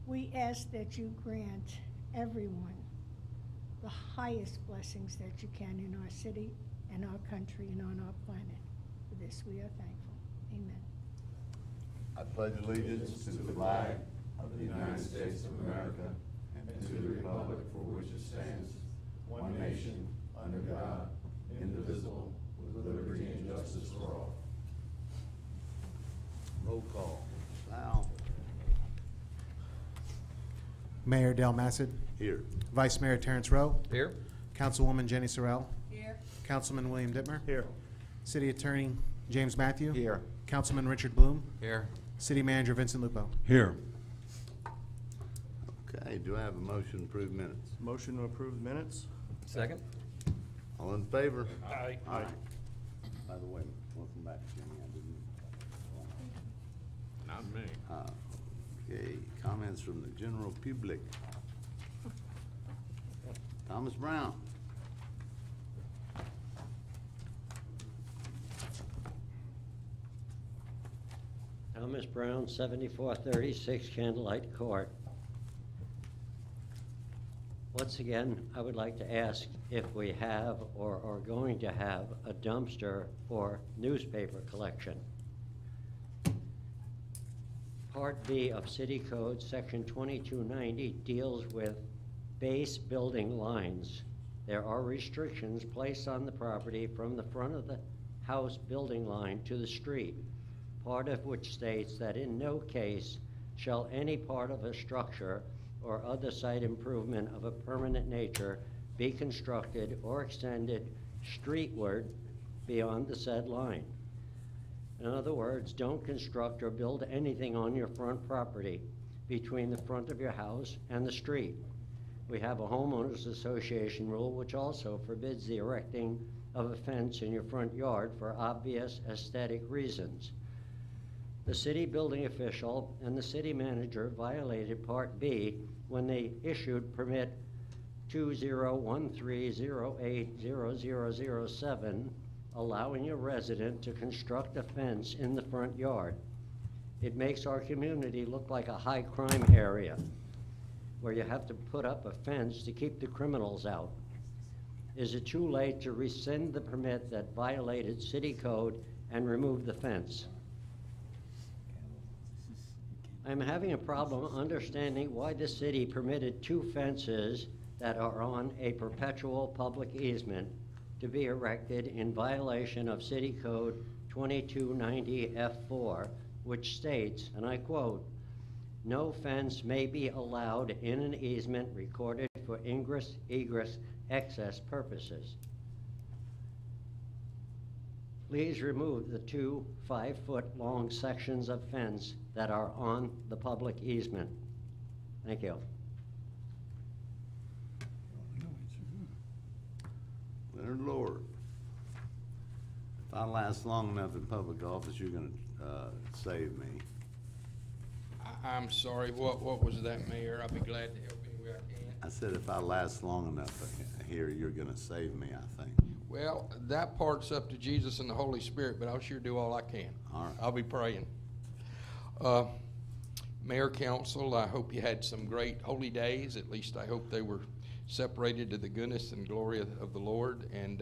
We ask that you grant everyone the highest blessings that you can in our city and our country and on our planet. For this we are thankful. Amen. I pledge allegiance to the flag of the United States of America and to the republic for which it stands, one nation, under God, indivisible, with liberty and justice for all. Roll call. Now. Mayor Del Massad. Here. Vice Mayor Terrence Rowe. Here. Councilwoman Jenny Sorrell. Here. Councilman William Dittmer. Here. City Attorney James Matthew. Here. Councilman Richard Bloom. Here. City Manager Vincent Lupo. Here. Okay, do I have a motion to approve minutes? Motion to approve minutes? Second. All in favor? Aye. Aye. By the way, welcome back, Jenny. I didn't. Not me. Okay, comments from the general public. Thomas Brown. Thomas Brown, 7436 Candlelight Court. Once again, I would like to ask if we have or are going to have a dumpster for newspaper collection. Part B of City Code, Section 2290, deals with base building lines. There are restrictions placed on the property from the front of the house building line to the street, part of which states that in no case shall any part of a structure or other site improvement of a permanent nature be constructed or extended streetward beyond the said line. In other words, don't construct or build anything on your front property between the front of your house and the street. We have a homeowners association rule which also forbids the erecting of a fence in your front yard for obvious aesthetic reasons. The city building official and the city manager violated Part B when they issued permit 2013080007, allowing a resident to construct a fence in the front yard. It makes our community look like a high crime area where you have to put up a fence to keep the criminals out. Is it too late to rescind the permit that violated city code and remove the fence? I'm having a problem understanding why the city permitted 2 fences that are on a perpetual public easement to be erected in violation of City Code 2290 F4, which states, and I quote, "No fence may be allowed in an easement recorded for ingress, egress, excess purposes." Please remove the 2 5-foot-long sections of fence that are on the public easement. Thank you. Leonard Lord. If I last long enough in public office, you're gonna save me. I'm sorry, what was that, Mayor? I'll be glad to help any way I can. I said if I last long enough here, you're gonna save me, I think. Well, that part's up to Jesus and the Holy Spirit, but I'll sure do all I can. All right. I'll be praying. Mayor, Council, I hope you had some great holy days. At least I hope they were separated to the goodness and glory of the Lord. And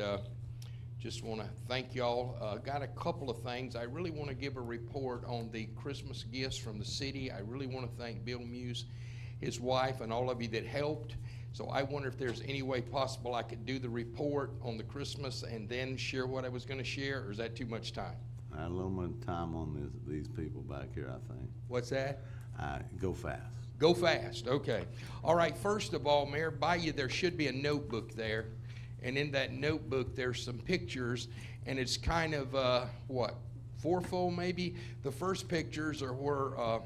just want to thank y'all. Got a couple of things. I really want to give a report on the Christmas gifts from the city. I really want to thank Bill Muse, his wife, and all of you that helped. So I wonder if there's any way possible I could do the report on the Christmas and then share what I was going to share, or is that too much time? I had a little more time on these people back here, I think. What's that? Go fast. Go fast, okay. All right, first of all, Mayor, by you there should be a notebook there. And in that notebook there's some pictures, and it's kind of, what, fourfold maybe? The first pictures are where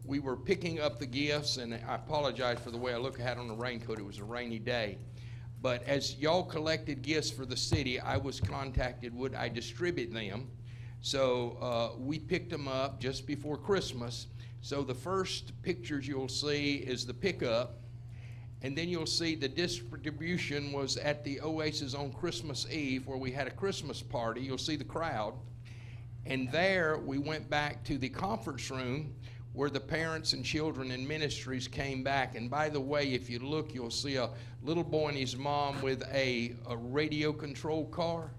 we were picking up the gifts, and I apologize for the way I look. I had on a raincoat. It was a rainy day. But as y'all collected gifts for the city, I was contacted, would I distribute them? So we picked them up just before Christmas. So the first pictures you'll see is the pickup, and then you'll see the distribution was at the Oasis on Christmas Eve, where we had a Christmas party. You'll see the crowd. And there we went back to the conference room where the parents and children and ministries came back. And by the way, if you look, you'll see a little boy and his mom with a radio control car.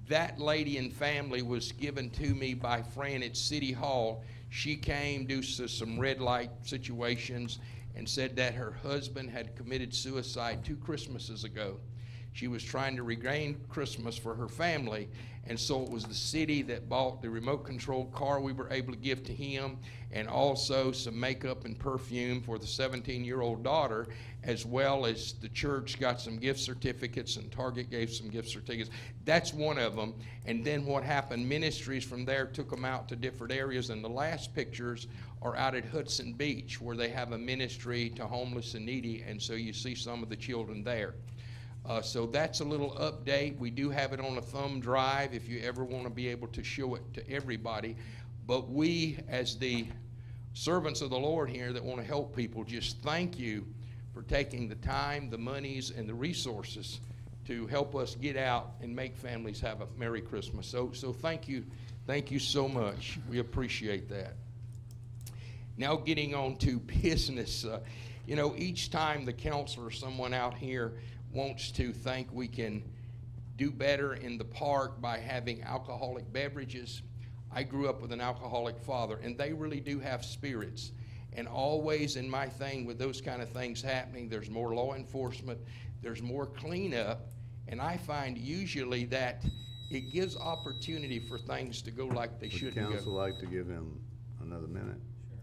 That lady and family was given to me by Fran at City Hall. She came due to some red light situations and said that her husband had committed suicide 2 Christmases ago. She was trying to regain Christmas for her family, and so it was the city that bought the remote control car we were able to give to him, and also some makeup and perfume for the 17-year-old daughter, as well as the church got some gift certificates and Target gave some gift certificates. That's one of them. And then what happened, ministries from there took them out to different areas, and the last pictures are out at Hudson Beach, where they have a ministry to homeless and needy, and so you see some of the children there. So that's a little update. We do have it on a thumb drive if you ever want to be able to show it to everybody. But we, as the servants of the Lord here that want to help people, just thank you for taking the time, the monies, and the resources to help us get out and make families have a Merry Christmas. So thank you so much. We appreciate that. Now getting on to business. You know, each time the council or someone out here wants to think we can do better in the park by having alcoholic beverages. I grew up with an alcoholic father, and they really do have spirits. And always in my thing with those kind of things happening, there's more law enforcement, there's more cleanup, and I find usually that it gives opportunity for things to go like they shouldn't go. Would council like to give him another minute? Sure.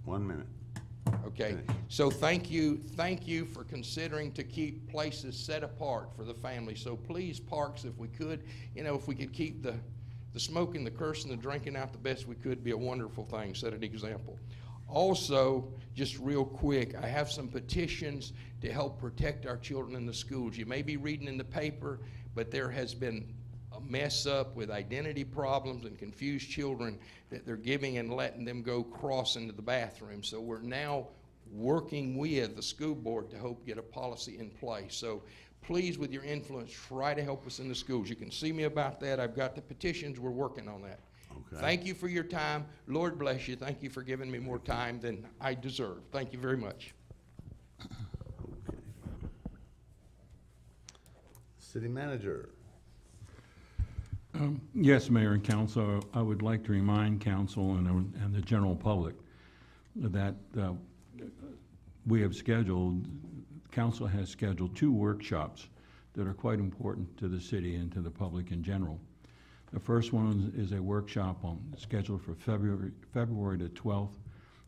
1 minute. Okay, so thank you for considering to keep places set apart for the family. So please, parks, if we could, you know, if we could keep the smoking, the cursing, the drinking out the best we could, be a wonderful thing, set an example. Also, just real quick, I have some petitions to help protect our children in the schools. You may be reading in the paper, but there has been a mess up with identity problems and confused children that they're giving and letting them go cross into the bathroom. So we're now working with the school board to hope get a policy in place. So please, with your influence, try to help us in the schools. You can see me about that. I've got the petitions. We're working on that. Okay. Thank you for your time. Lord bless you. Thank you for giving me more time than I deserve. Thank you very much. Okay. City Manager. Yes, Mayor and Council, I would like to remind Council and the general public that Council has scheduled 2 workshops that are quite important to the city and to the public in general. The first one is a workshop scheduled for February the 12th,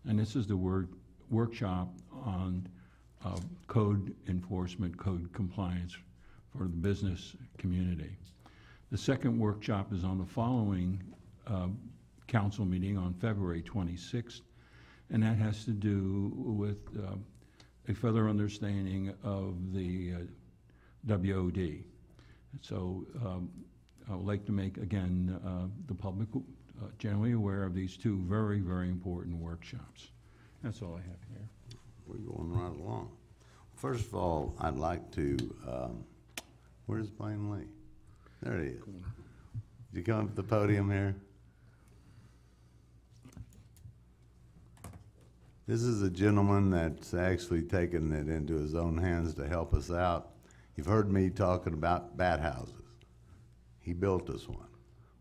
and this is the workshop on code enforcement, code compliance for the business community. The second workshop is on the following council meeting on February 26th, and that has to do with a further understanding of the WOD. So I would like to make, again, the public generally aware of these 2 very, very important workshops. That's all I have here. We're going right along. First of all, I'd like to, where's Blaine Lee? There he is. Did you come up to the podium here? This is a gentleman that's actually taken it into his own hands to help us out. You've heard me talking about bat houses. He built us one.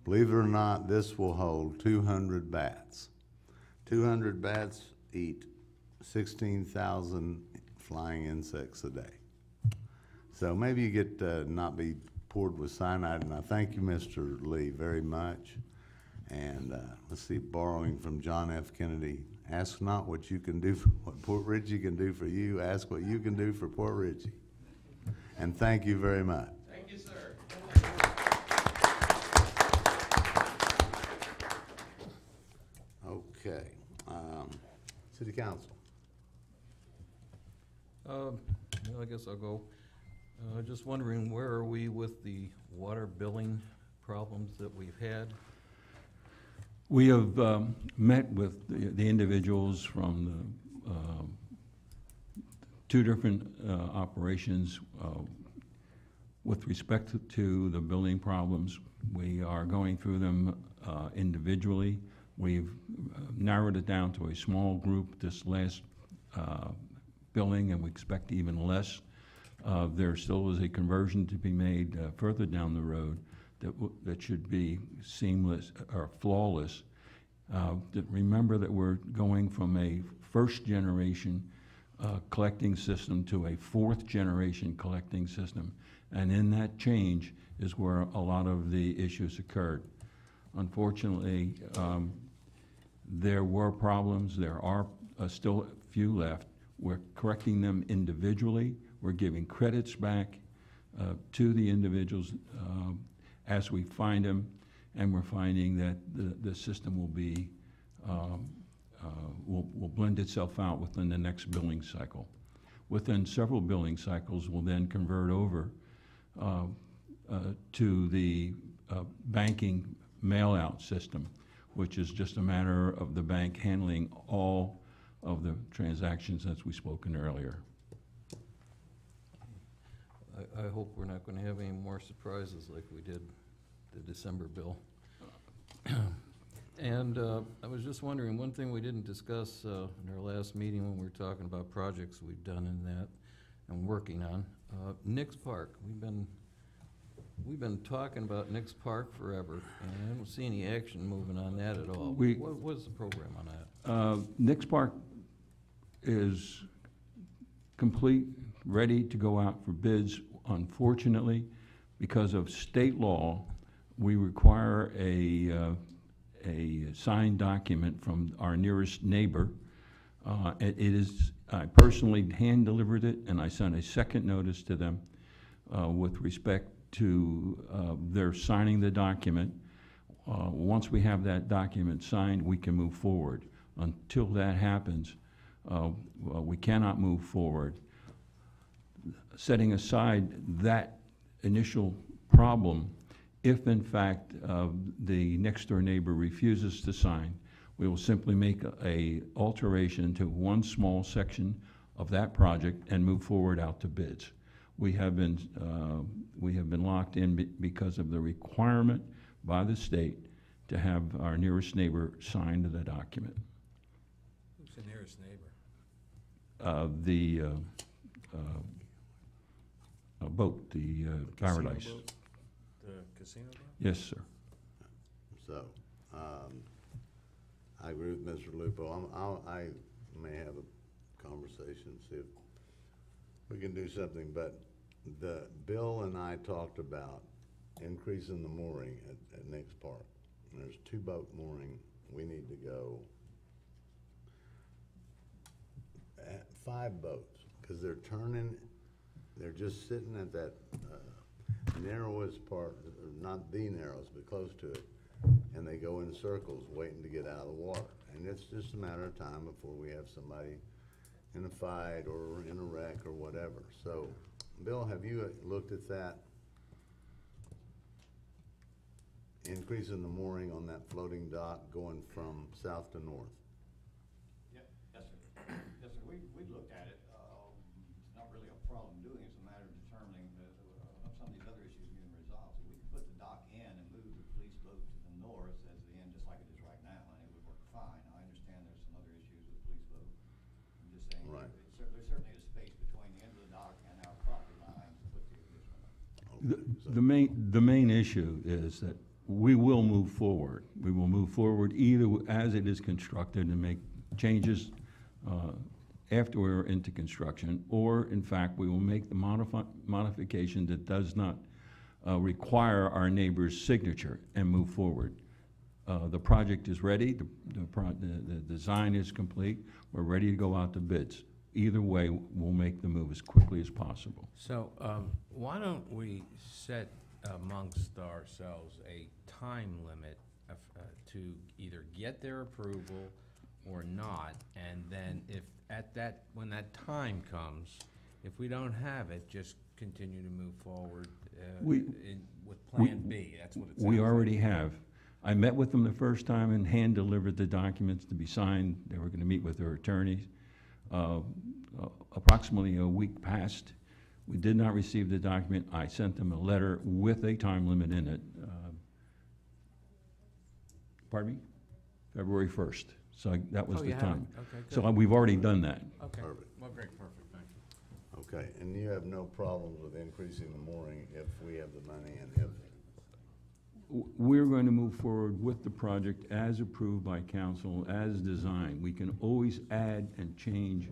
Believe it or not, this will hold 200 bats. 200 bats eat 16,000 flying insects a day. So maybe you get not be poured with cyanide, and I thank you, Mr. Lee, very much. And let's see, borrowing from John F. Kennedy, ask not what you can do, what Port Richey can do for you, ask what you can do for Port Richey. And thank you very much. Thank you, sir. Okay, City Council. Well, I guess I'll go. Just wondering, where are we with the water billing problems that we've had? We have met with the individuals from the 2 different operations with respect to the billing problems. We are going through them individually. We've narrowed it down to a small group this last billing, and we expect even less. There still is a conversion to be made further down the road that should be seamless or flawless. Remember that we're going from a first-generation collecting system to a fourth-generation collecting system, and in that change is where a lot of the issues occurred. Unfortunately, there were problems. There are still a few left. We're correcting them individually. We're giving credits back to the individuals as we find them, and we're finding that the system will be will blend itself out within the next billing cycle. Within several billing cycles, we'll then convert over to the banking mail-out system, which is just a matter of the bank handling all of the transactions as we've spoken earlier. I hope we're not gonna have any more surprises like we did the December bill. And I was just wondering, one thing we didn't discuss in our last meeting when we were talking about projects we've done in that and working on, Nix Park. We've been talking about Nix Park forever, and I don't see any action moving on that at all. What is the program on that? Nix Park is complete, ready to go out for bids. Unfortunately, because of state law, we require a signed document from our nearest neighbor. I personally hand-delivered it, and I sent a second notice to them with respect to their signing the document. Once we have that document signed, we can move forward. Until that happens, we cannot move forward. Setting aside that initial problem, if in fact the next door neighbor refuses to sign, we will simply make a alteration to one small section of that project and move forward out to bids. We have been locked in because of the requirement by the state to have our nearest neighbor sign the document. Who's the nearest neighbor? The boat, the Paradise. Boat? The casino boat? Yes, sir. So, I agree with Mr. Lupo. I may have a conversation, see if we can do something, but Bill and I talked about increasing the mooring at Nix Park. And there's 2 boat mooring. We need to go at 5 boats, because they're just sitting at that narrowest part, or not the narrowest, but close to it, and they go in circles waiting to get out of the water. And it's just a matter of time before we have somebody in a fight or in a wreck or whatever. So, Bill, have you looked at that? Increasing the mooring on that floating dock going from south to north? Yes, sir. Yes, sir. We looked at it. It's not really a problem doing it. It's a matter of determining some of these other issues getting resolved. So we could put the dock in and move the police boat to the north as the end, just like it is right now, and it would work fine. I understand there's some other issues with police boat. I'm just saying, Right. There certainly is space between the end of the dock and our property line to put the additional. The main issue is that we will move forward. We will move forward either as it is constructed and make changes after we're into construction, or in fact, we will make the modification that does not require our neighbor's signature and move forward. The project is ready, the design is complete, we're ready to go out to bids. Either way, we'll make the move as quickly as possible. So, why don't we set amongst ourselves a time limit to either get their approval or not, and then when that time comes, if we don't have it, just continue to move forward with Plan B. That's what it sounds We like. already have. I met with them the first time and hand-delivered the documents to be signed. They were going to meet with their attorneys. Approximately a week passed. We did not receive the document. I sent them a letter with a time limit in it. Pardon me? February 1st. So that was Oh, the you have time. it? Okay, So good. we've already done that. Okay. Perfect. Well, great, perfect, thank you. Okay, and you have no problems with increasing the mooring if we have the money and if, We're going to move forward with the project as approved by council, as designed. We can always add and change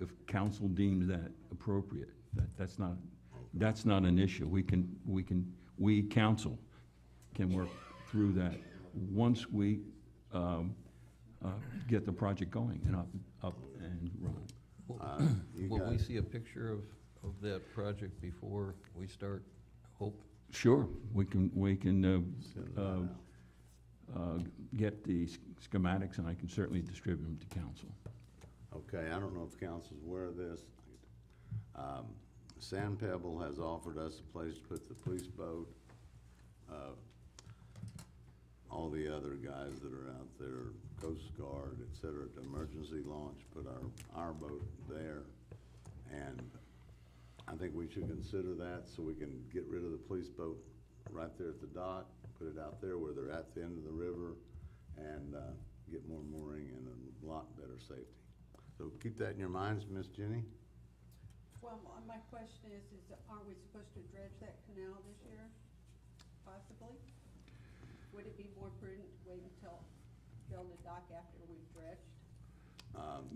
if council deems that appropriate. That's not an issue. We, council, can work through that once we get the project going and up and running. you Will we guys, see a picture of that project before we start? Hope. Sure, we can send that out. get the schematics, and I can certainly distribute them to council. Okay, I don't know if council's aware of this. Sand Pebble has offered us a place to put the police boat. All the other guys that are out there, Coast Guard, et cetera, to emergency launch, put our boat there. And I think we should consider that so we can get rid of the police boat right there at the dock, put it out there where they're at the end of the river, and get more mooring and a lot better safety. So keep that in your minds, Miss Jenny. Well, my question is aren't we supposed to dredge that canal this year, possibly? Would it be more prudent to wait until build a dock after we've dredged?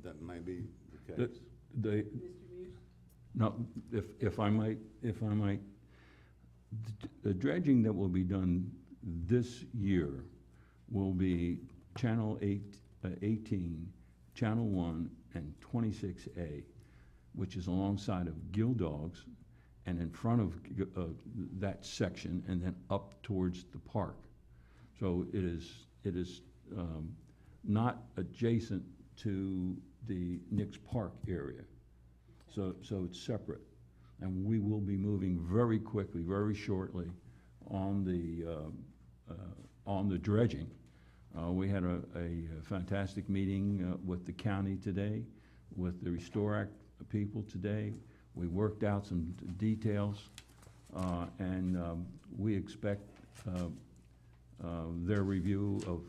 That may be the The- case. The, Mr. Muse? no, if I might, the dredging that will be done this year will be Channel 18, Channel 1, and 26A, which is alongside of Gill Dogs and in front of that section, and then up towards the park. So it is not adjacent to the Nix Park area. So it's separate. And we will be moving very quickly, very shortly, on the dredging. We had a fantastic meeting with the county today, with the Restore Act people today. We worked out some details, and we expect their review of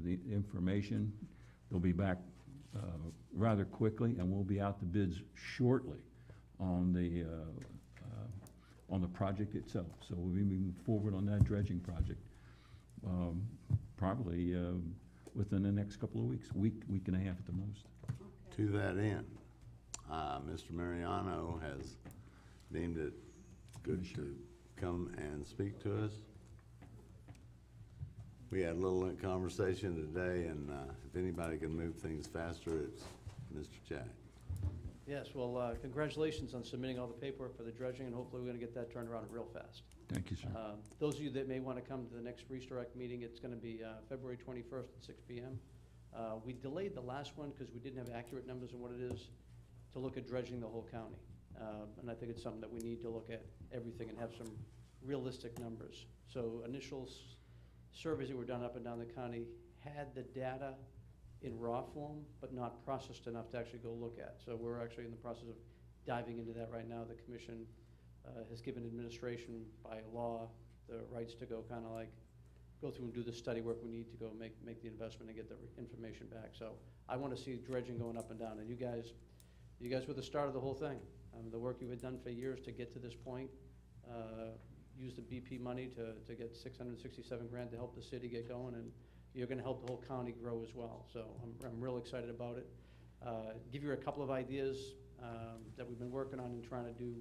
the information. They'll be back rather quickly, and we'll be out to bids shortly on the project itself. So we'll be moving forward on that dredging project, probably within the next couple of weeks, week and a half at the most. To that end, Mr. Mariano has deemed it good to come and speak to us. We had a little conversation today, and if anybody can move things faster, it's Mr. Jack. Yes, well, congratulations on submitting all the paperwork for the dredging, and hopefully we're gonna get that turned around real fast. Thank you, sir. Those of you that may want to come to the next Restore Act meeting, it's gonna be February 21st at 6 p.m. We delayed the last one because we didn't have accurate numbers on what it is to look at dredging the whole county. And I think it's something that we need to look at everything and have some realistic numbers. So initial surveys that were done up and down the county had the data in raw form, but not processed enough to actually go look at. So we're actually in the process of diving into that right now. The commission has given administration by law the rights to go kind of like go through and do the study work we need to go make the investment and get the information back. So I want to see dredging going up and down. And you guys were the start of the whole thing. The work you had done for years to get to this point, use the BP money to get 667 grand to help the city get going, and you're going to help the whole county grow as well. So I'm real excited about it. Give you a couple of ideas that we've been working on and trying to do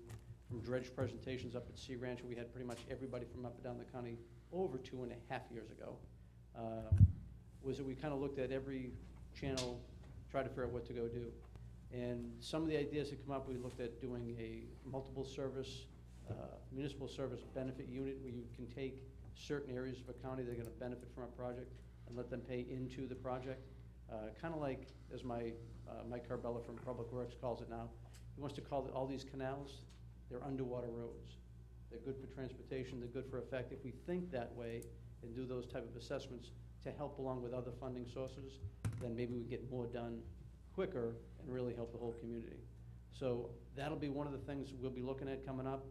from dredge presentations up at Sea Ranch. We had pretty much everybody from up and down the county over 2.5 years ago. Was that we kind of looked at every channel, tried to figure out what to go do. And some of the ideas that come up, we looked at doing a multiple service, municipal service benefit unit where you can take certain areas of a county that are gonna benefit from a project and let them pay into the project. Kind of like, as Mike Carbella from Public Works calls it now, he wants to call all these canals, they're underwater roads. They're good for transportation, they're good for effect. If we think that way and do those type of assessments to help along with other funding sources, then maybe we get more done quicker and really help the whole community. So that'll be one of the things we'll be looking at coming up.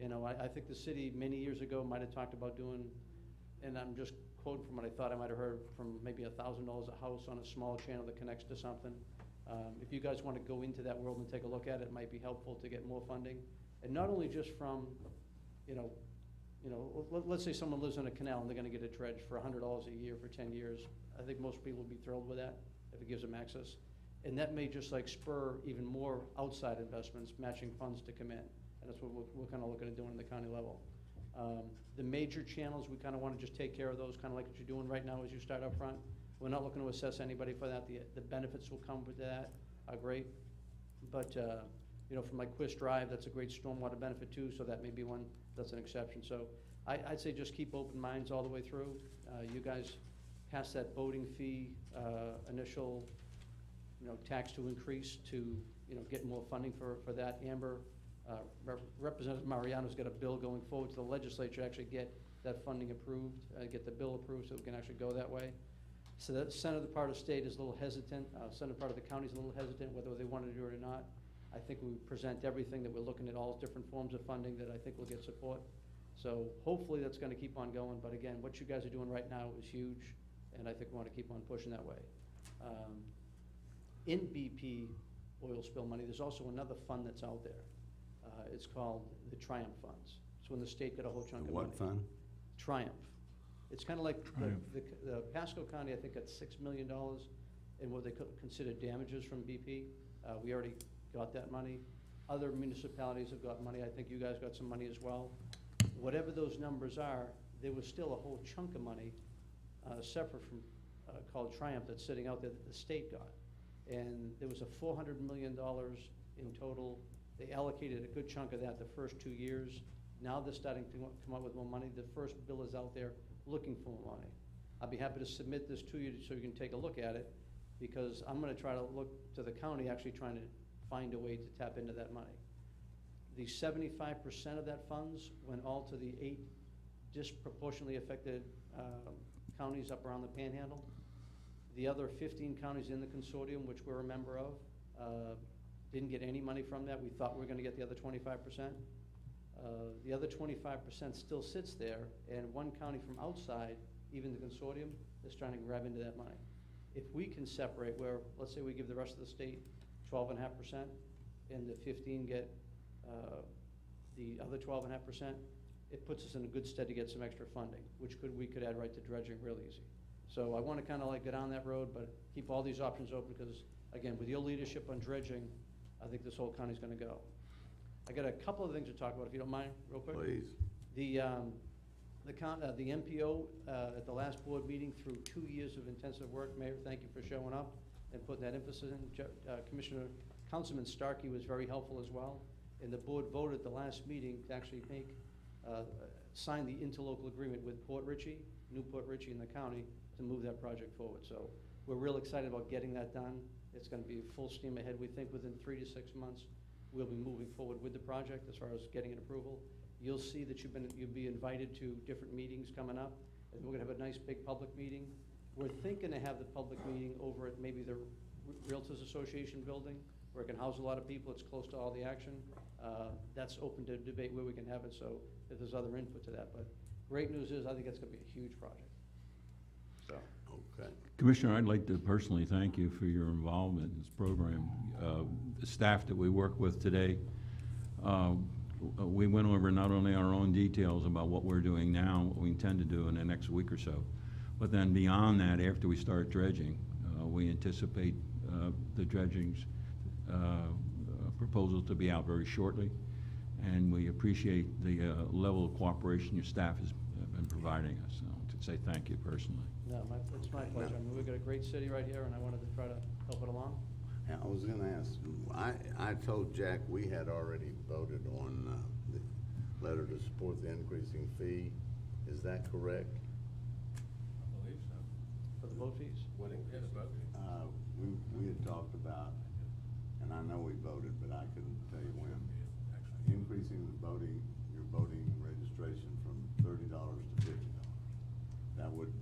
You know, I think the city many years ago might have talked about doing, and I'm just quote from what I thought I might have heard from maybe $1,000 a house on a small channel that connects to something. If you guys want to go into that world and take a look at it, it might be helpful to get more funding. And not only just from, let's say someone lives on a canal and they're gonna get it dredged for $100 a year for 10 years. I think most people would be thrilled with that if it gives them access. And that may just like spur even more outside investments, matching funds to come in. And that's what we're kind of looking at doing in the county level. The major channels, we kind of want to just take care of those, kind of like what you're doing right now as you start up front. We're not looking to assess anybody for that. The benefits will come with that are great. But, from like Quist Drive, that's a great stormwater benefit too, so that may be one that's an exception. So I'd say just keep open minds all the way through. You guys pass that boating fee initial, tax to increase to, get more funding for that. Amber, Representative Mariano's got a bill going forward to the legislature, actually get that funding approved, get the bill approved so we can actually go that way. So the center part of the state is a little hesitant, center part of the county is a little hesitant whether they want to do it or not. I think we present everything that we're looking at, all different forms of funding that I think will get support. So hopefully that's going to keep on going, but again, what you guys are doing right now is huge, and I think we want to keep on pushing that way. In BP oil spill money, there's also another fund that's out there. It's called the Triumph Funds. It's when the state got a whole chunk of money. What fund? Triumph. It's kind of like the Pasco County, I think, got $6 million in what they consider damages from BP. We already got that money. Other municipalities have got money. I think you guys got some money as well. Whatever those numbers are, there was still a whole chunk of money separate from called Triumph that's sitting out there that the state got. And there was a $400 million in total. They allocated a good chunk of that the first 2 years. Now they're starting to come up with more money. The first bill is out there looking for more money. I'll be happy to submit this to you so you can take a look at it, because I'm going to try to look to the county actually trying to find a way to tap into that money. The 75% of that funds went all to the 8 disproportionately affected counties up around the Panhandle. The other 15 counties in the consortium, which we're a member of, didn't get any money from that. We thought we were going to get the other 25%. The other 25% still sits there, and one county from outside, even the consortium, is trying to grab into that money. If we can separate where, let's say we give the rest of the state 12.5%, and the 15 get the other 12.5%, it puts us in a good stead to get some extra funding, which we could add right to dredging real easy. So I want to kind of like get on that road, but keep all these options open, because again, with your leadership on dredging, I think this whole county's going to go. I got a couple of things to talk about, if you don't mind, real quick. Please. The MPO at the last board meeting, through 2 years of intensive work. Mayor, thank you for showing up and putting that emphasis in. Councilman Starkey was very helpful as well. And the board voted the last meeting to actually sign the interlocal agreement with Port Ritchie, New Port Ritchie in the county, to move that project forward. So we're real excited about getting that done. It's going to be full steam ahead. We think within 3 to 6 months, we'll be moving forward with the project as far as getting an approval. You'll see that you'll be invited to different meetings coming up, and we're gonna have a nice big public meeting. We're thinking to have the public meeting over at maybe the Realtors Association building, where it can house a lot of people. It's close to all the action. That's open to debate where we can have it, so if there's other input to that. But great news is, I think it's gonna be a huge project. So. Okay. Commissioner, I'd like to personally thank you for your involvement in this program. The staff that we work with today, we went over not only our own details about what we're doing now, what we intend to do in the next week or so, but then beyond that, after we start dredging, we anticipate the dredging's proposal to be out very shortly, and we appreciate the level of cooperation your staff has been providing us. So to say thank you personally. No, it's my pleasure. I mean, we've got a great city right here, and I wanted to try to help it along. Yeah, I was gonna ask, I told Jack we had already voted on the letter to support the increasing fee. Is that correct? I believe so. For the boat fees? What increase? We had talked about, and I know we voted, but I couldn't tell you when, increasing your boating registration from $30 to $50. That would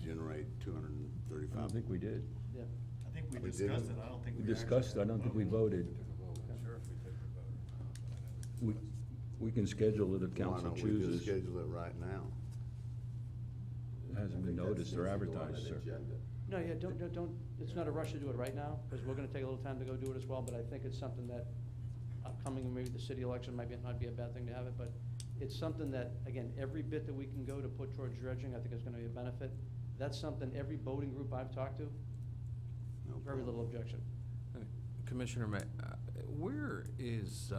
generate $235. I don't think we did. Yeah. I think we We discussed didn't. it, I don't think we. We discussed, I don't think we voted. Sure, if we took the vote. We can schedule it if Why council don't we just chooses. schedule it right now? hasn't been noticed or advertised, sir. No, yeah, don't, it's not a rush to do it right now, because we're gonna take a little time to go do it as well, but I think it's something that upcoming, maybe the city election might not be a bad thing to have it, but it's something that, again, every bit that we can go to put towards dredging, I think is gonna be a benefit. That's something every boating group I've talked to, very little objection. Commissioner, where is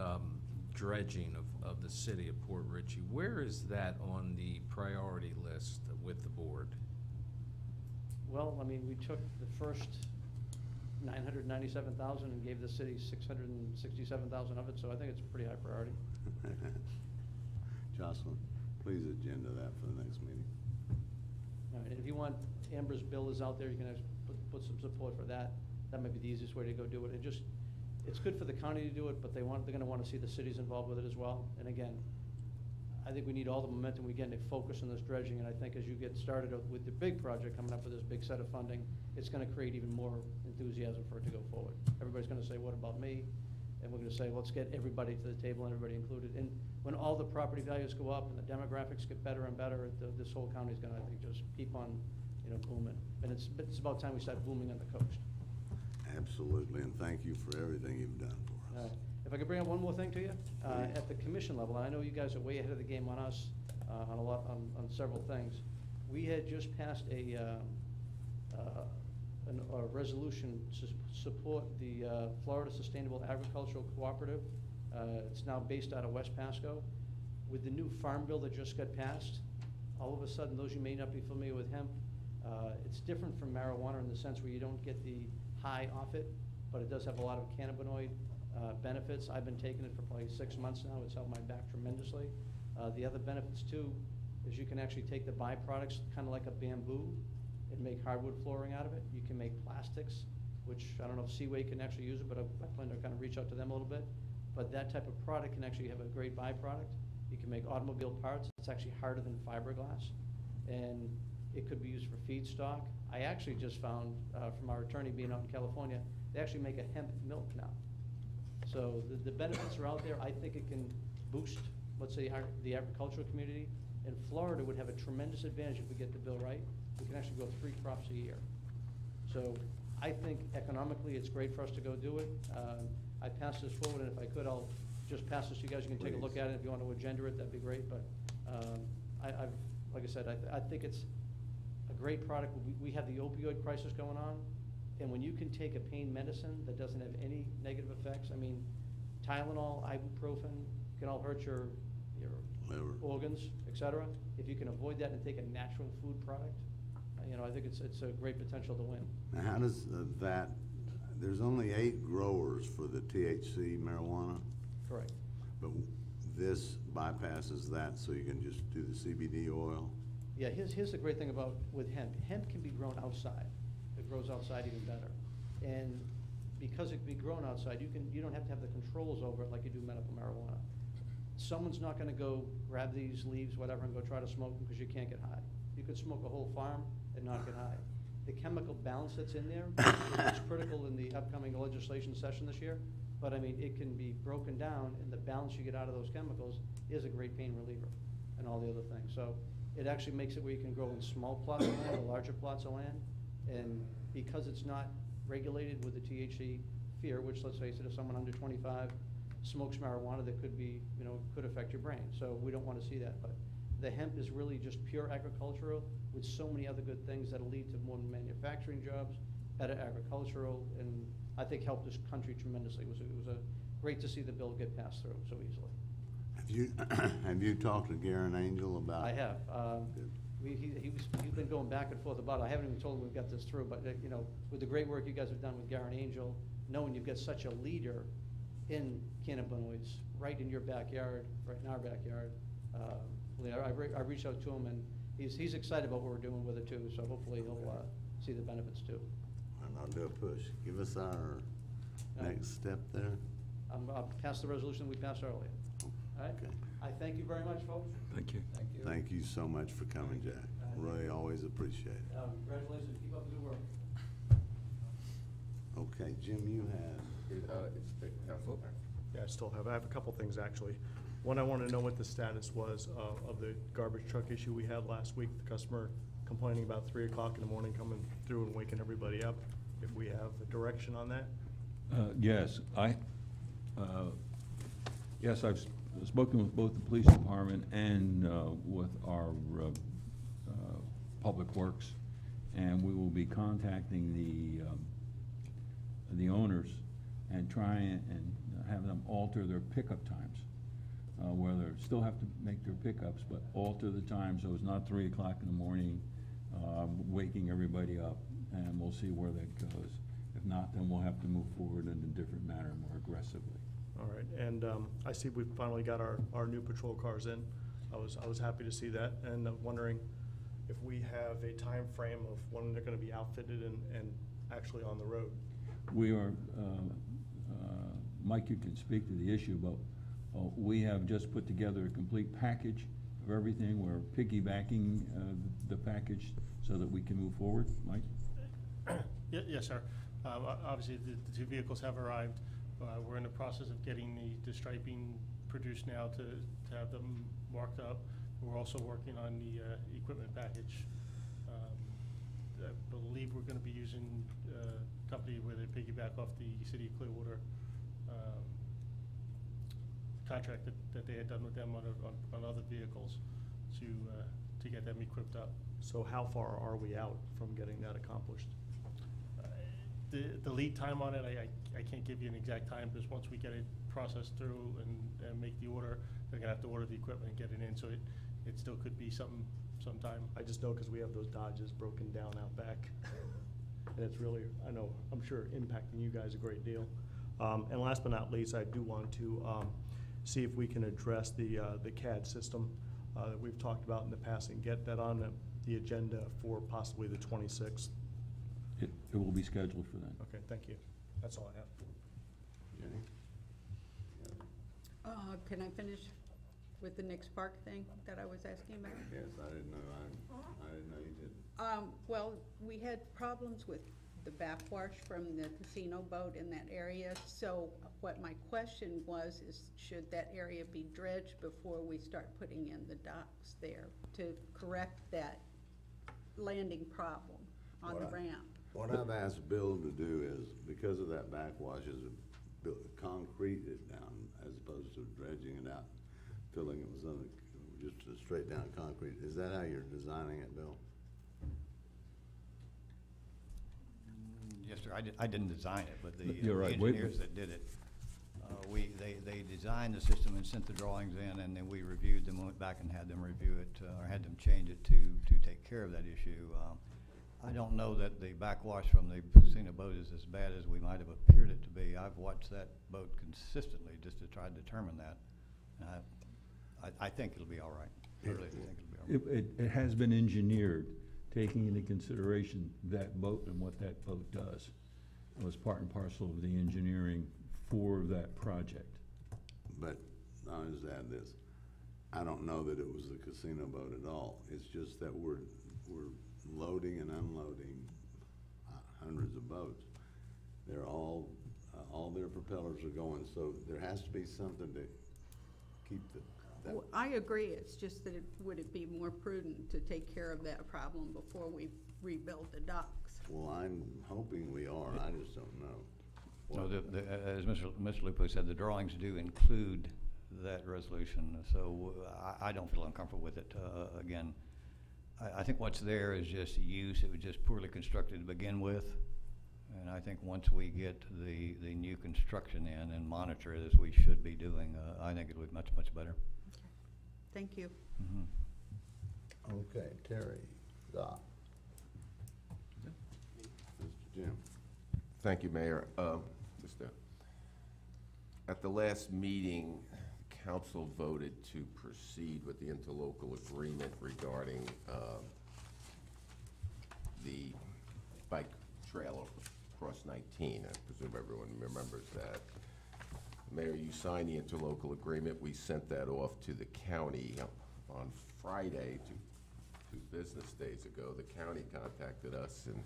dredging of the city of Port Richey? Where is that on the priority list with the board? Well, I mean, we took the first 997,000 and gave the city 667,000 of it, so I think it's a pretty high priority. Jocelyn, please agenda that for the next meeting. All right, and if you want, Amber's bill is out there, you can actually put some support for that. That might be the easiest way to go do it. It's good for the county to do it, but they're gonna wanna see the cities involved with it as well. And again, I think we need all the momentum we get to focus on this dredging, and I think as you get started with the big project coming up with this big set of funding, it's gonna create even more enthusiasm for it to go forward. Everybody's gonna say, what about me? And we're gonna say, let's get everybody to the table and everybody included. And when all the property values go up and the demographics get better and better, this whole county's gonna, I think, just keep on, booming. And it's about time we start booming on the coast. Absolutely, and thank you for everything you've done for us. If I could bring up one more thing to you, at the commission level, I know you guys are way ahead of the game on us, on several things. We had just passed a resolution to support the Florida Sustainable Agricultural Cooperative. It's now based out of West Pasco. With the new farm bill that just got passed, all of a sudden, those who may not be familiar with hemp, it's different from marijuana in the sense where you don't get the high off it, but it does have a lot of cannabinoid benefits. I've been taking it for probably 6 months now. It's helped my back tremendously. The other benefits too is you can actually take the byproducts, kind of like a bamboo, and make hardwood flooring out of it. You can make plastics, which I don't know if Seaway can actually use it, but I plan to kind of reach out to them a little bit. But that type of product can actually have a great byproduct. You can make automobile parts. It's actually harder than fiberglass, and it could be used for feedstock. I actually just found, from our attorney being out in California, they actually make a hemp milk now. So the benefits are out there. I think it can boost, let's say, the agricultural community. And Florida would have a tremendous advantage if we get the bill right. We can actually grow 3 crops a year. So I think economically it's great for us to go do it. I pass this forward, and if I could, I'll just pass this to you guys. You can take a look at it. If you want to agenda it, that'd be great. But like I said, I think it's a great product. We have the opioid crisis going on, and when you can take a pain medicine that doesn't have any negative effects, I mean, Tylenol, ibuprofen can all hurt your Liver. organs, etc. If you can avoid that and take a natural food product, I think it's a great potential to win. Now, how does that, there's only 8 growers for the THC marijuana, Correct. but this bypasses that, so you can just do the CBD oil? Yeah, here's the great thing with hemp. Hemp can be grown outside. It grows outside even better. And because it can be grown outside, you don't have to have the controls over it like you do medical marijuana. Someone's not gonna go grab these leaves, whatever, and go try to smoke them because you can't get high. You could smoke a whole farm and not get high. The chemical balance that's in there is critical in the upcoming legislation session this year. But I mean, it can be broken down, and the balance you get out of those chemicals is a great pain reliever and all the other things. So it actually makes it where you can grow in small plots of land or larger plots of land. And because it's not regulated with the THC fear, which, let's face it, if someone under 25 smokes marijuana, that could be, could affect your brain. So we don't want to see that. But the hemp is really just pure agricultural with so many other good things that'll lead to more manufacturing jobs, better agricultural, and I think helped this country tremendously. It was a great to see the bill get passed through so easily. Have you talked to Garen Angel about? I have. He's been going back and forth about it. I haven't even told him we've got this through, but with the great work you guys have done with Garen Angel, knowing you've got such a leader in cannabinoids right in your backyard, right in our backyard, I reached out to him, and he's excited about what we're doing with it too. So hopefully he'll see the benefits too. And I'll do a push. Give us our next step there. I'll pass the resolution we passed earlier. All right. Okay. I thank you very much, folks. Thank you. Thank you. Thank you so much for coming, Jack. Really always appreciate it. Congratulations. Keep up the good work. Okay, Jim, you have. Yeah, I have a couple things actually. One, I want to know what the status was of the garbage truck issue we had last week. The customer complaining about 3 o'clock in the morning coming through and waking everybody up. If we have a direction on that? Yes, yes, I've spoken with both the police department and with our Public Works, and we will be contacting the owners and trying and have them alter their pickup times. Where they still have to make their pickups, but alter the time so it's not 3 o'clock in the morning, waking everybody up, and we'll see where that goes. If not, then we'll have to move forward in a different manner, more aggressively. All right, and I see we finally got our new patrol cars in. I was happy to see that, and wondering if we have a time frame of when they're gonna be outfitted and actually on the road. We are, Mike, you can speak to the issue, but we have just put together a complete package of everything. We're piggybacking the package so that we can move forward. Mike? Yes, sir. Obviously, the two vehicles have arrived. We're in the process of getting the striping produced now to have them marked up. We're also working on the equipment package. I believe we're going to be using a company where they piggyback off the City of Clearwater contract that they had done with them on other vehicles to get them equipped up. So how far are we out from getting that accomplished? The lead time on it, I can't give you an exact time, because once we get it processed through and make the order, they're gonna have to order the equipment and get it in, so it still could be some time. I just know because we have those Dodges broken down out back. And it's really, I'm sure impacting you guys a great deal. And last but not least, I do want to see if we can address the CAD system that we've talked about in the past and get that on the agenda for possibly the 26th. It will be scheduled for that. Okay, thank you. That's all I have. Jenny? Can I finish with the Nix Park thing that I was asking about? Yes, I didn't know you did. Well, we had problems with the backwash from the casino boat in that area. So what my question was is, should that area be dredged before we start putting in the docks there to correct that landing problem on the ramp? What I've asked Bill to do is, because of that backwash, is concrete it down as opposed to dredging it out, filling it with something, just a straight down concrete. Is that how you're designing it, Bill? Yes, sir. I didn't design it, but the You're right. engineers that did it, they designed the system and sent the drawings in, and then we reviewed them, went back and had them review it, or had them change it to take care of that issue. I don't know that the backwash from the casino boat is as bad as we might have appeared it to be. I've watched that boat consistently just to try to determine that. I think it'll be all right. I really think it'll be all right. It has been engineered, taking into consideration that boat and what that boat does. It was part and parcel of the engineering for that project. But I'll just add this. I don't know that it was the casino boat at all. It's just that we're loading and unloading hundreds of boats. They're all their propellers are going, so there has to be something to keep that. Well, I agree. It's just that would it be more prudent to take care of that problem before we rebuild the docks? Well, I'm hoping we are. I just don't know. No, as Mr. Lupo said, the drawings do include that resolution, so I don't feel uncomfortable with it. Again, I think what's there is just use. It was just poorly constructed to begin with, and I think once we get the new construction in and monitor it as we should be doing, I think it would be much, much better. Okay. Thank you. Mm-hmm. Okay, Terry, Doc. Mr. Jim. Thank you, Mayor. At the last meeting, council voted to proceed with the interlocal agreement regarding the bike trail across 19. I presume everyone remembers that. Mayor, you signed the interlocal agreement. We sent that off to the county on Friday, two business days ago. The county contacted us and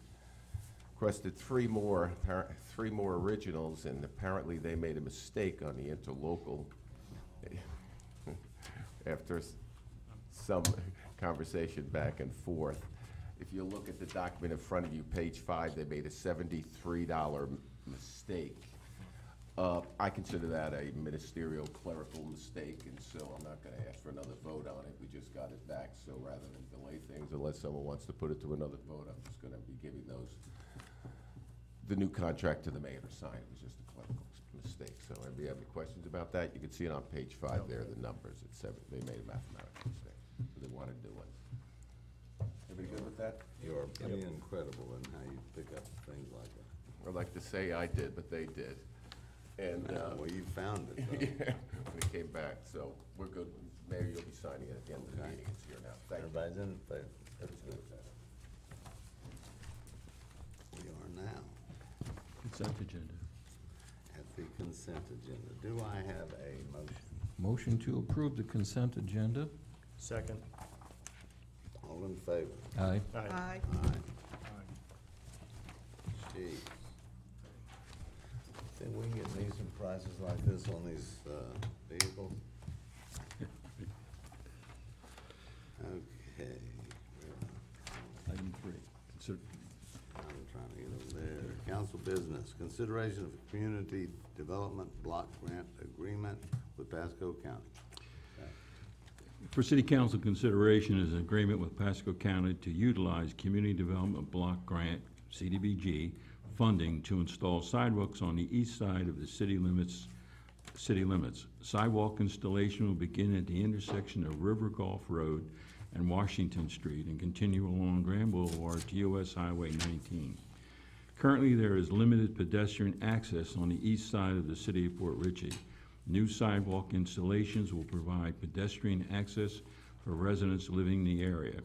requested three more originals, and apparently they made a mistake on the interlocal. After some conversation back and forth, If you look at the document in front of you, page 5, they made a $73 mistake. I consider that a ministerial clerical mistake, and so I'm not gonna ask for another vote on it. We just got it back, so rather than delay things, unless someone wants to put it to another vote, I'm just gonna be giving the new contract to the mayor to sign. It was just a clerical mistake. So if you have any questions about that, you can see it on page 5 there, the numbers. It's they made a mathematical mistake, so they wanted to do it. Everybody good with that? You're pretty incredible in how you pick up things like that. I'd like to say I did, but they did. And, Well, you found it, though. yeah, when it came back, so we're good. Mayor, you'll be signing it at the end of the Okay. meeting. It's here now. Thank you. Everybody's in favor? Everybody's good with that. We are now Consent agenda. at the consent agenda. Do I have a motion? Motion to approve the consent agenda. Second. All in favor? Aye. Aye. Aye. Jeez. Think we can get decent prices like this on these vehicles? Okay. Item 3. Consider I'm trying to get over there. Council business, consideration of community development block grant agreement with Pasco County. For City Council consideration is an agreement with Pasco County to utilize Community Development Block Grant, CDBG, funding to install sidewalks on the east side of the city limits. Sidewalk installation will begin at the intersection of River Gulf Road and Washington Street and continue along Grand Boulevard to US Highway 19. Currently, there is limited pedestrian access on the east side of the city of Port Richey. New sidewalk installations will provide pedestrian access for residents living in the area.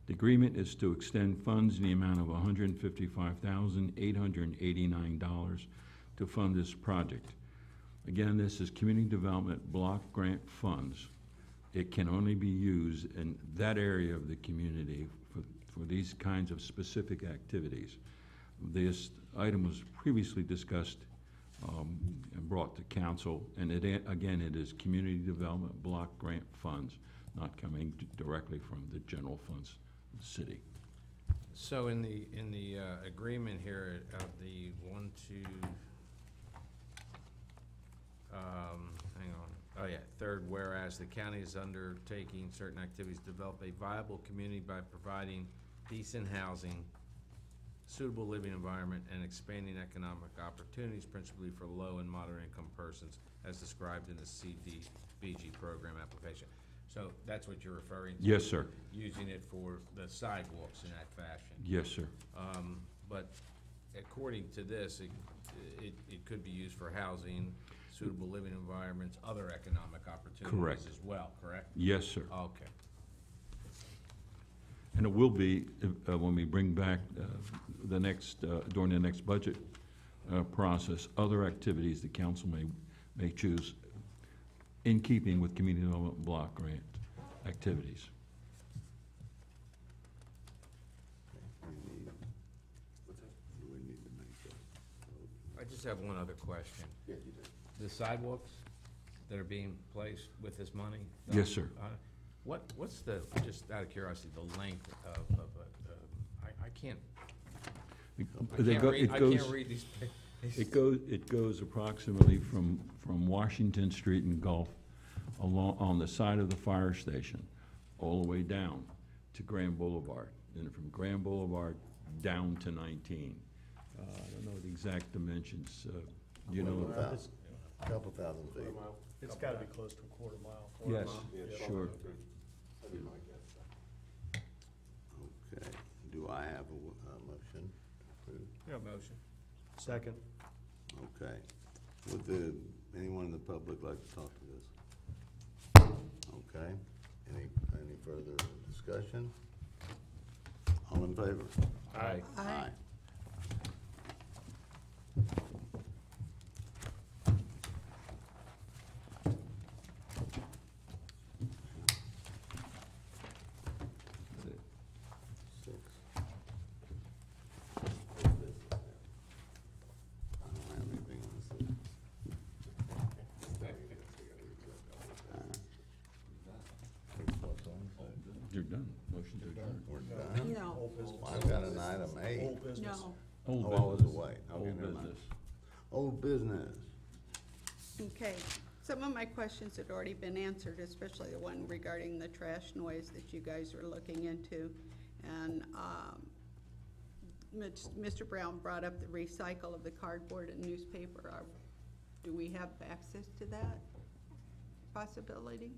The agreement is to extend funds in the amount of $155,889 to fund this project. Again, this is Community Development Block Grant funds. It can only be used in that area of the community for these kinds of specific activities. This item was previously discussed and brought to council, and again, it is Community Development Block Grant funds, not coming directly from the general funds of the city. So in the agreement here of the hang on, oh yeah, third, whereas the county is undertaking certain activities to develop a viable community by providing decent housing, suitable living environment, and expanding economic opportunities, principally for low and moderate income persons, as described in the CDBG program application. So that's what you're referring to? Yes, sir. Using it for the sidewalks in that fashion? Yes, sir. But according to this, it could be used for housing, suitable living environments, other economic opportunities Correct. as well, correct? Yes, sir. Okay. And it will be, when we bring back the next, during the next budget process, other activities the council may choose in keeping with Community Development Block Grant activities. Do we need to make that? I just have one other question. Yeah, you did. The sidewalks that are being placed with this money? Yes, sir. What's the, just out of curiosity, the length of I can't, I can't read these. It goes approximately from Washington Street and Gulf along, on the side of the fire station, all the way down to Grand Boulevard. And from Grand Boulevard down to 19. I don't know the exact dimensions. You know? Couple thousand feet. It's gotta be close to a quarter mile. Yes, sure. Okay, do I have a motion? Yeah, motion. Second. Okay. Would anyone in the public like to talk to this? Okay. Any further discussion? All in favor? Aye. Aye. Six. I don't have anything on this. You're done. Motion to adjourn. We're done? No. Old business. Well, I've got an item 8. Old business. No. Old Oh, I was business. away. Okay, Old never mind. business. Old business. Okay, some of my questions had already been answered, especially the one regarding the trash noise that you guys are looking into. And, Mr. Brown brought up the recycle of the cardboard and newspaper. Do we have access to that possibility?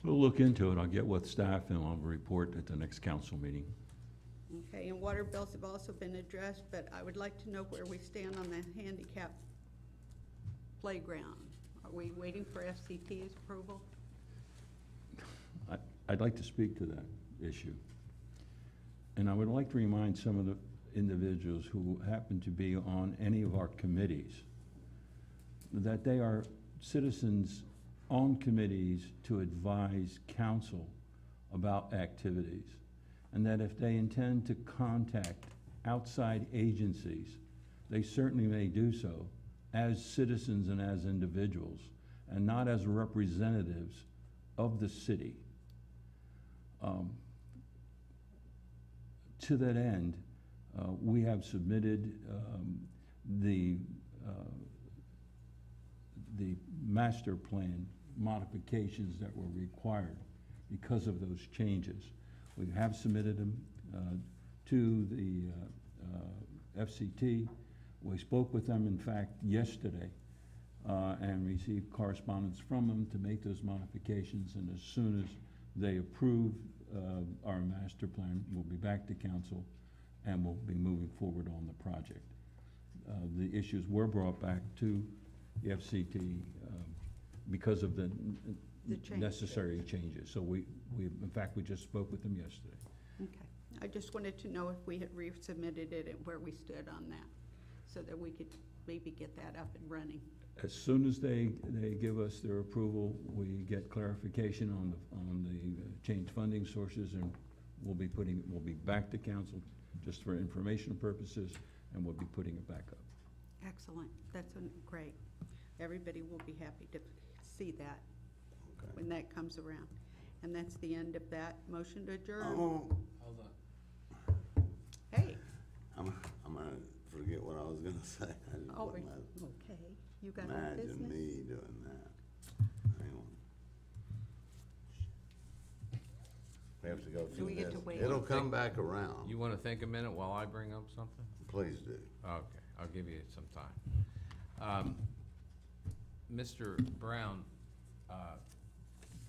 We'll look into it. I'll get with staff and I'll report at the next council meeting. Okay, and water bills have also been addressed, but I would like to know where we stand on the handicap playground. Are we waiting for FCT's approval? I'd like to speak to that issue. And I would like to remind some of the individuals who happen to be on any of our committees that they are citizens on committees to advise council about activities. And that if they intend to contact outside agencies, they certainly may do so as citizens and as individuals, and not as representatives of the city. To that end, we have submitted the master plan modifications that were required because of those changes. We have submitted them to the FCT. We spoke with them, in fact, yesterday, and received correspondence from them to make those modifications, and as soon as they approve our master plan, we'll be back to council and we'll be moving forward on the project. The issues were brought back to the FCT because of the necessary changes. So we, in fact, we just spoke with them yesterday. Okay, I just wanted to know if we had resubmitted it and where we stood on that, so that we could maybe get that up and running. As soon as they give us their approval, we get clarification on the changed funding sources, and we'll be back to council just for information purposes, and we'll be putting it back up. Excellent, that's great. Everybody will be happy to see that when that comes around. And that's the end of that. Motion to adjourn. Oh, Hold on. Hey. I'm gonna forget what I was gonna say. I just Oh, wasn't okay, you got old Imagine business? me doing that. Hang on. We have to go through we get this. to wait? It'll come back around. You wanna think a minute while I bring up something? Please do. Okay, I'll give you some time. Mr. Brown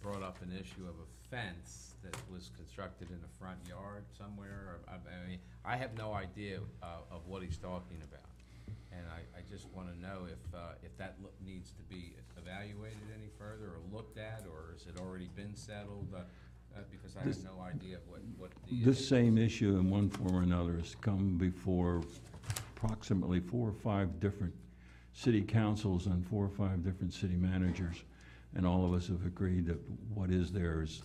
brought up an issue of a fence that was constructed in the front yard somewhere. I mean, I have no idea of what he's talking about. And I just want to know if that needs to be evaluated any further or looked at, or has it already been settled? Because I have no idea what the. This same issue in one form or another has come before approximately 4 or 5 different city councils and 4 or 5 different city managers. And all of us have agreed that what is there is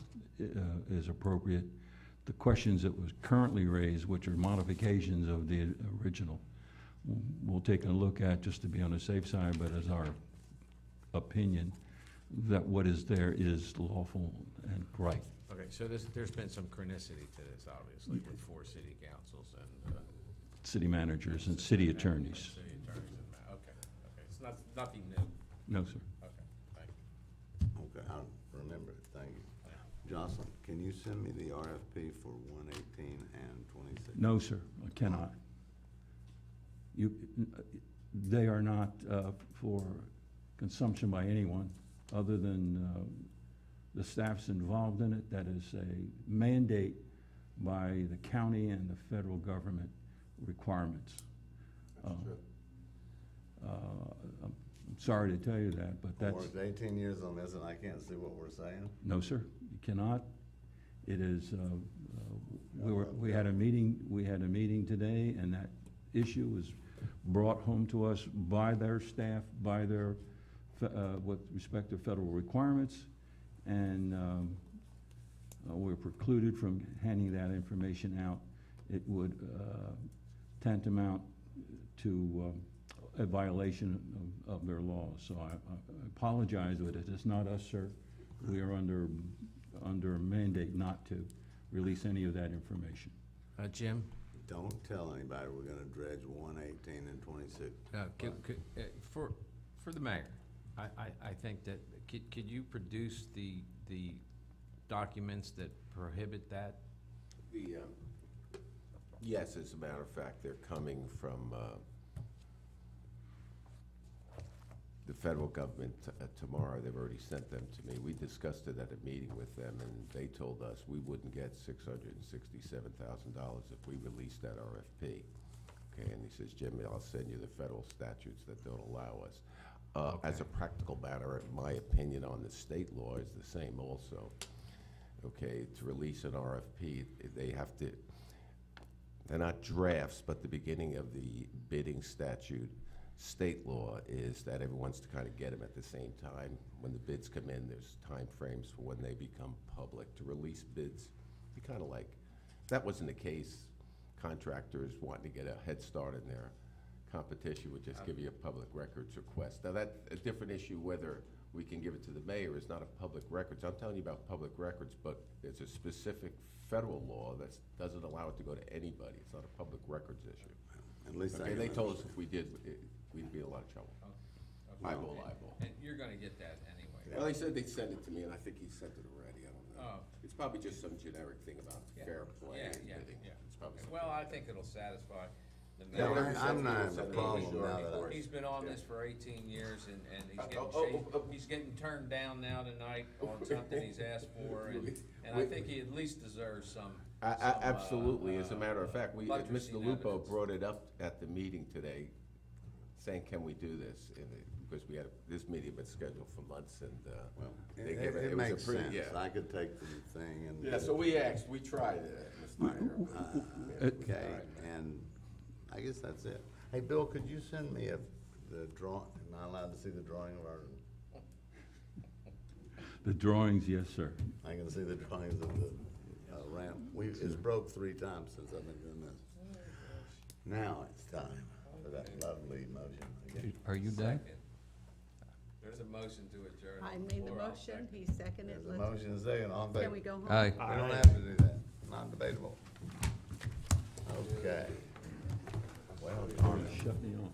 appropriate. The questions that was currently raised, which are modifications of the original, we'll take a look at just to be on the safe side, but as our opinion, that what is there is lawful and right. Okay, so there's been some chronicity to this, obviously, with 4 city councils and. City managers and city attorneys. City attorneys, okay, it's nothing new. No, sir. Okay, thank you. Okay, I'll remember it, thank you. Jocelyn, can you send me the RFP for 118 and 26? No, sir, I cannot. They are not for consumption by anyone other than the staff's involved in it. That is a mandate by the county and the federal government requirements. I'm sorry to tell you that, but I that's. worked 18 years on this and I can't see what we're saying? No, sir, you cannot. It is, we had a meeting today, and that issue was brought home to us by their staff, by their, with respect to federal requirements, and we're precluded from handing that information out. It would tantamount to a violation of their laws. So I apologize, but it is not us, sir. We are under under a mandate not to release any of that information. Jim? Don't tell anybody we're gonna dredge 118 and 26. For the mayor, I think that, could you produce the documents that prohibit that? Yes, as a matter of fact, they're coming from the federal government tomorrow. They've already sent them to me. We discussed it at a meeting with them, and they told us we wouldn't get $667,000 if we released that RFP. Okay, and he says, Jimmy, I'll send you the federal statutes that don't allow us. As a practical matter, my opinion on the state law is the same also. Okay, to release an RFP, they have to, they're not drafts, but the beginning of the bidding statute, state law is that everyone's to kind of get them at the same time. When the bids come in, there's time frames for when they become public. To release bids, you kind of like, that wasn't the case. Contractors wanting to get a head start in their competition would just give you a public records request. Now that's a different issue whether we can give it to the mayor is not a public records. I'm telling you about public records, but there's a specific federal law that doesn't allow it to go to anybody. It's not a public records issue. At least Okay, they told us if we did, we'd be in a lot of trouble. Eyeball. And you're gonna get that anyway. Well, they said they'd send it to me, and I think he sent it already. I don't know. Oh. It's probably just some generic thing about Yeah. fair play and Yeah. bidding. It's probably something Well, I like think that. it'll satisfy the Yeah, mayor. whatever he I'm says, not we'll having send a it problem over. now that I- He's been on Yeah. this for 18 years, and he's getting oh. he's getting turned down now tonight on something he's asked for, and I think he at least deserves some. Absolutely. As a matter of fact, Mr. literacy and Lupo evidence. brought it up at the meeting today, saying, can we do this? Because we had, this meeting had been scheduled for months, and Well, they it gave it was a makes pretty, sense. yeah. I could take the thing and. Yeah, so we asked, we tried it, Mr. Mayor. Okay, and I guess that's it. Hey, Bill, could you send me the drawing, am I allowed to see the drawing of our, The drawings, yes, sir. I can see the drawings of the ramp. It's broke 3 times since I've been doing this. Now it's time for that lovely motion. again. Are you done? There's a motion to adjourn. I made the Or I'll motion, second. he seconded. There's a motion and a second, all in favor? Can we go home? Aye. We don't have to do that, non-debatable. Okay. Well, darn it. Shut me off.